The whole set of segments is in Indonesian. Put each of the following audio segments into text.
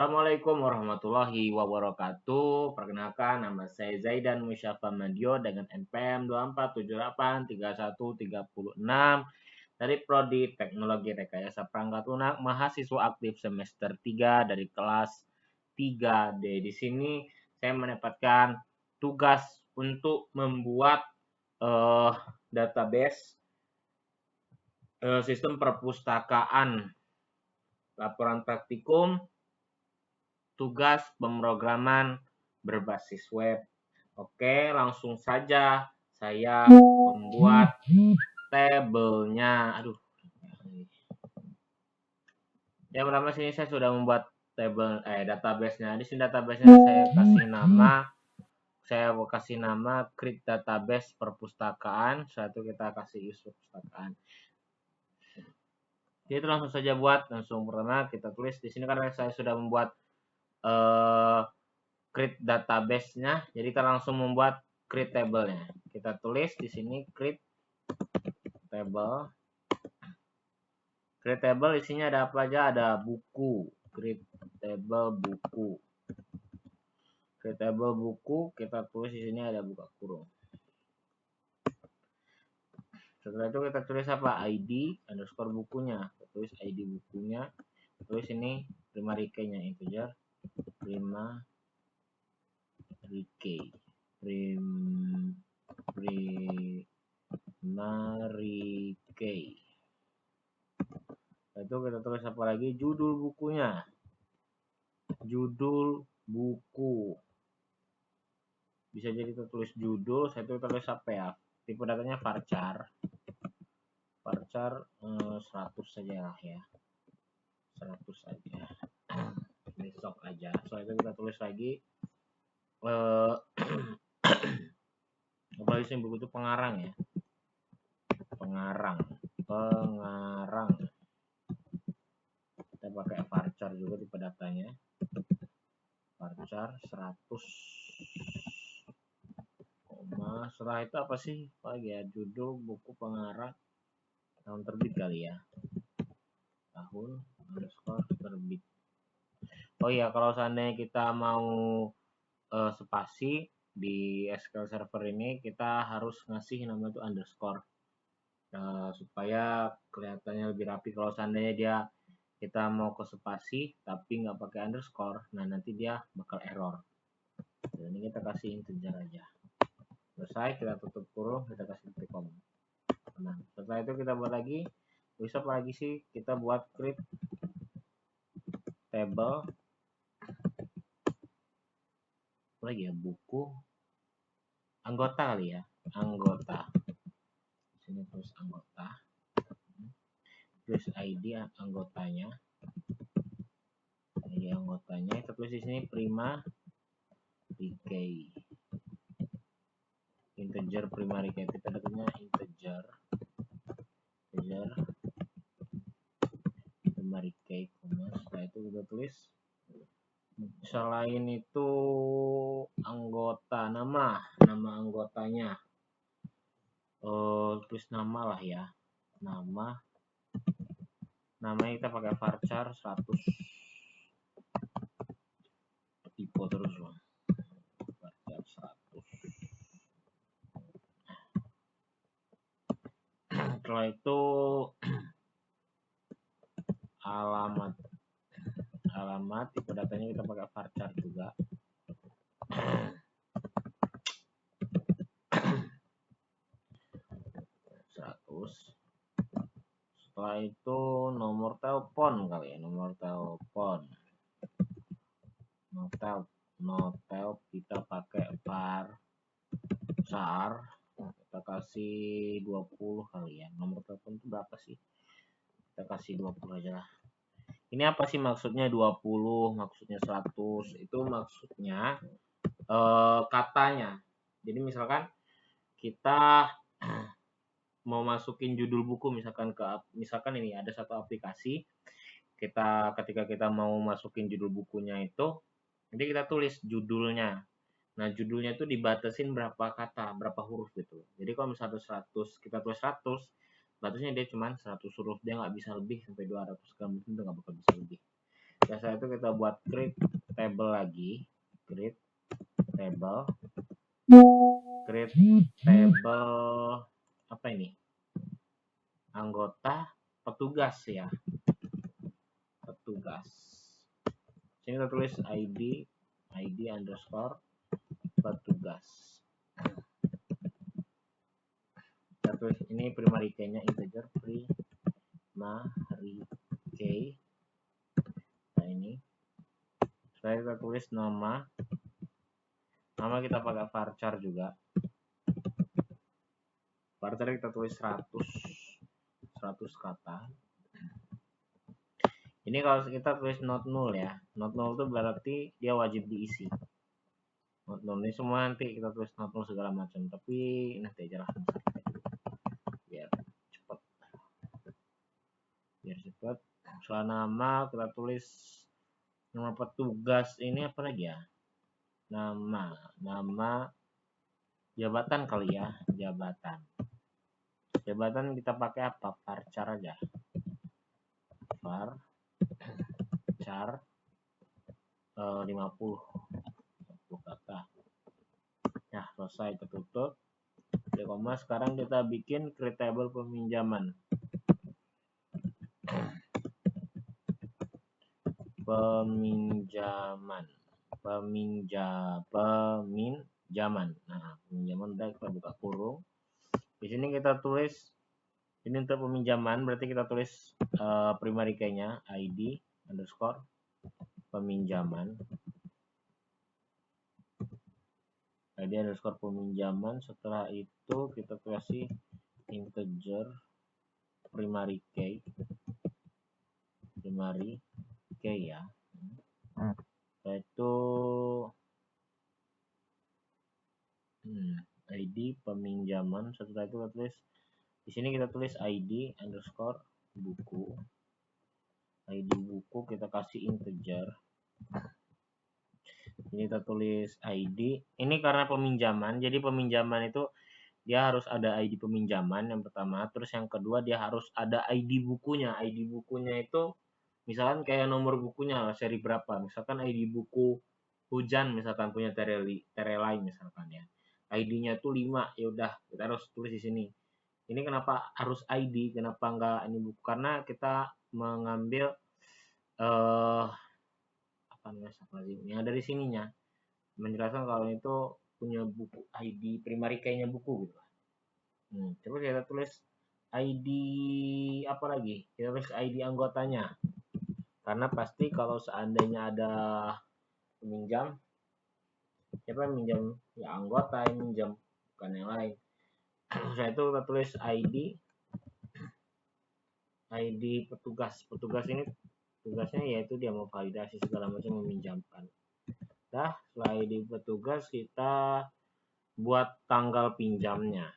Assalamualaikum warahmatullahi wabarakatuh. Perkenalkan, nama saya Zaidan Musyafa Madio dengan NPM 24783136 dari Prodi Teknologi Rekayasa Perangkat Lunak, mahasiswa aktif semester 3 dari kelas 3D. Di sini saya mendapatkan tugas untuk membuat database sistem perpustakaan, laporan praktikum, tugas pemrograman berbasis web. Oke, langsung saja saya membuat tabelnya. Yang pertama sini saya sudah membuat database-nya. Di sini database-nya saya kasih nama create database perpustakaan. Setelah itu kita kasih use perpustakaan. Jadi itu langsung saja buat. Langsung pertama kita tulis di sini karena saya sudah membuat create database-nya. Jadi kita langsung membuat create table-nya. Kita tulis di sini create table. Create table isinya ada apa aja? Ada buku. Create table buku. Create table buku, kita tulis di sini ada buka kurung. Setelah itu kita tulis apa? ID underscore bukunya. Kita tulis ID bukunya. Tulis ini primary key-nya integer. Primary key. Primary key. Itu kita tulis apa lagi? Judul bukunya. Judul buku. Bisa jadi kita tulis judul, saya tulis apa ya? Tipe datanya varchar. Varchar 100 saja lah ya. 100 saja. Besok aja. Soalnya itu kita tulis lagi apalagi buku itu pengarang ya. Pengarang. Kita pakai varchar juga tipe datanya. Varchar 100. Setelah itu apa sih? Lagi ya, judul buku pengarang, tahun terbit kali ya. Tahun underscore terbit. Oh iya, kalau seandainya kita mau spasi di SQL Server ini, kita harus ngasih nama itu underscore supaya kelihatannya lebih rapi. Kalau seandainya kita mau ke spasi tapi nggak pakai underscore, nah nanti dia bakal error. Dan ini kita kasih integer aja. Selesai, kita tutup kurung, kita kasih titik koma. Nah, setelah itu kita buat lagi. Bisa apa lagi sih? Kita buat create table. Apa lagi ya? Buku. Anggota kali ya. Anggota. Sini terus anggota. Terus ID anggotanya. ID anggotanya. Kita tulis di sini primary key. Integer primary key. Kita datanya integer. Primary key. Setelah itu kita tulis. Selain itu anggota, nama anggotanya tulis nama lah ya, namanya kita pakai varchar 100 tipe terus loh, varchar 100. Setelah itu alamat tipe datanya kita pakai varchar juga. Setelah itu nomor telepon kali ya, nomor telepon kita pakai varchar, kita kasih 20 kali ya. Nomor telepon itu berapa sih? Kita kasih 20 aja lah. Ini apa sih maksudnya 20, maksudnya 100? Itu maksudnya katanya. Jadi misalkan kita mau masukin judul buku misalkan ini ada satu aplikasi, ketika kita mau masukin judul bukunya itu, nanti kita tulis judulnya. Nah, judulnya itu dibatasin berapa kata, berapa huruf gitu. Jadi kalau misalnya 100, kita tulis 100, batasnya dia cuma 100 huruf, dia nggak bisa lebih sampai 200, kan itu nggak bakal bisa lebih. Setelah itu kita buat create table lagi, create table apa ini, anggota petugas ya, petugas. Sini kita tulis id underscore petugas. Kita tulis ini primary key-nya integer, primary key. Nah ini saya kita tulis nama kita pakai varchar juga. Varchar kita tulis 100 kata. Ini kalau kita tulis not null ya, not null itu berarti dia wajib diisi. Not null ini semua nanti kita tulis not null segala macam, tapi nanti aja lah biar cepat. Soal nama kita tulis nama petugas ini apa lagi ya, nama jabatan kali ya, jabatan kita pakai apa, varchar aja, varchar 50 kata. Nah selesai, ketutup di koma. Sekarang kita bikin create table peminjaman. Peminjaman. Nah, peminjaman udah kita buka kurung. Di sini kita tulis ini untuk peminjaman, berarti kita tulis primary key-nya id underscore peminjaman. ID underscore peminjaman. Setelah itu kita kasih integer primary key ya. Setelah itu ID peminjaman. Setelah itu kita tulis di sini, kita tulis ID underscore buku. ID buku kita kasih integer. Ini kita tulis ID. Ini karena peminjaman, jadi peminjaman itu dia harus ada ID peminjaman yang pertama. Terus yang kedua dia harus ada ID bukunya. ID bukunya itu misalkan kayak nomor bukunya seri berapa. Misalkan ID buku hujan misalkan punya Terelai misalkan ya. ID-nya tuh 5, ya udah kita harus tulis di sini. Ini kenapa harus ID? Kenapa enggak ini buku? Karena kita mengambil yang dari sininya menjelaskan kalau itu punya buku ID primary key-nya buku gitu. Terus kita tulis ID apa lagi? Kita tulis ID anggotanya. Karena pasti kalau seandainya ada peminjam, siapa yang minjam? Ya anggota yang minjam, bukan yang lain. Setelah itu kita tulis ID petugas. Petugas ini tugasnya yaitu dia mau validasi segala macam, meminjamkan. Nah, setelah ID petugas kita buat tanggal pinjamnya.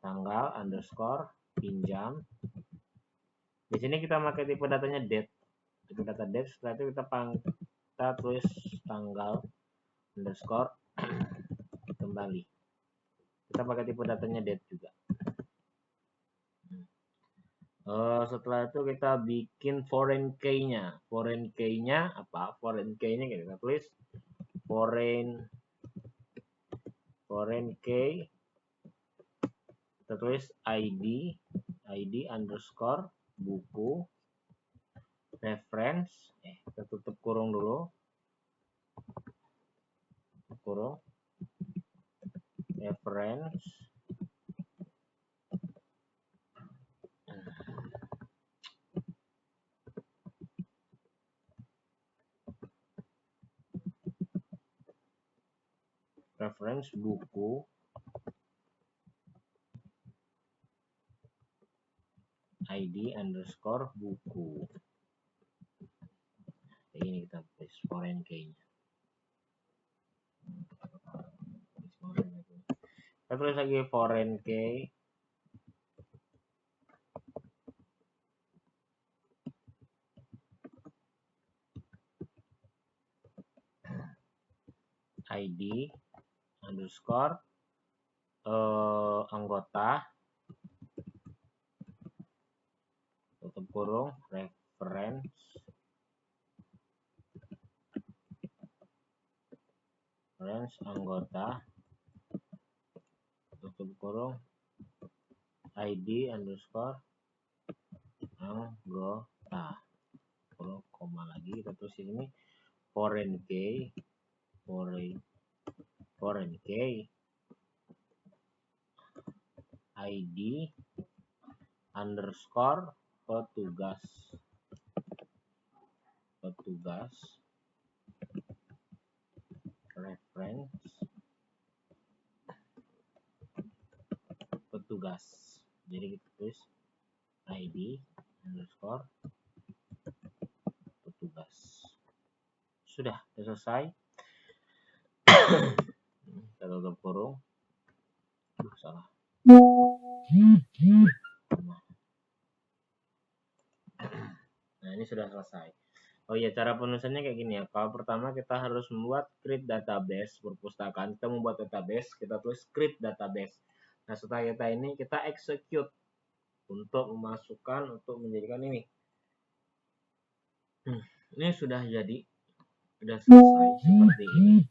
Tanggal underscore pinjam. Di sini kita pakai tipe datanya date. Tipe data date. Setelah itu kita tulis tanggal underscore kembali. Kita pakai tipe datanya date juga. Setelah itu kita bikin foreign key-nya. Foreign key-nya apa? Foreign key-nya kita tulis foreign key. Kita tulis ID underscore buku reference. Kita tutup kurung dulu. Kurung reference. Reference buku ID underscore buku. Ini kita tulis foreign key-nya. Kita tulis lagi foreign key. ID underscore anggota tutup kurung reference range anggota tutup kurung ID underscore anggota kurung koma lagi, kita tulis ini foreign key ID underscore petugas reference petugas. Jadi kita tulis ID underscore petugas. Sudah selesai. Kita tutup kurung. Salah. Nah, ini sudah selesai. Oh iya, cara penulisannya kayak gini ya. Kalau pertama kita harus membuat create database perpustakaan. Kita membuat database, kita tulis create database. Nah, setelah kita execute untuk memasukkan, untuk menjadikan ini. Ini sudah jadi, sudah selesai seperti ini.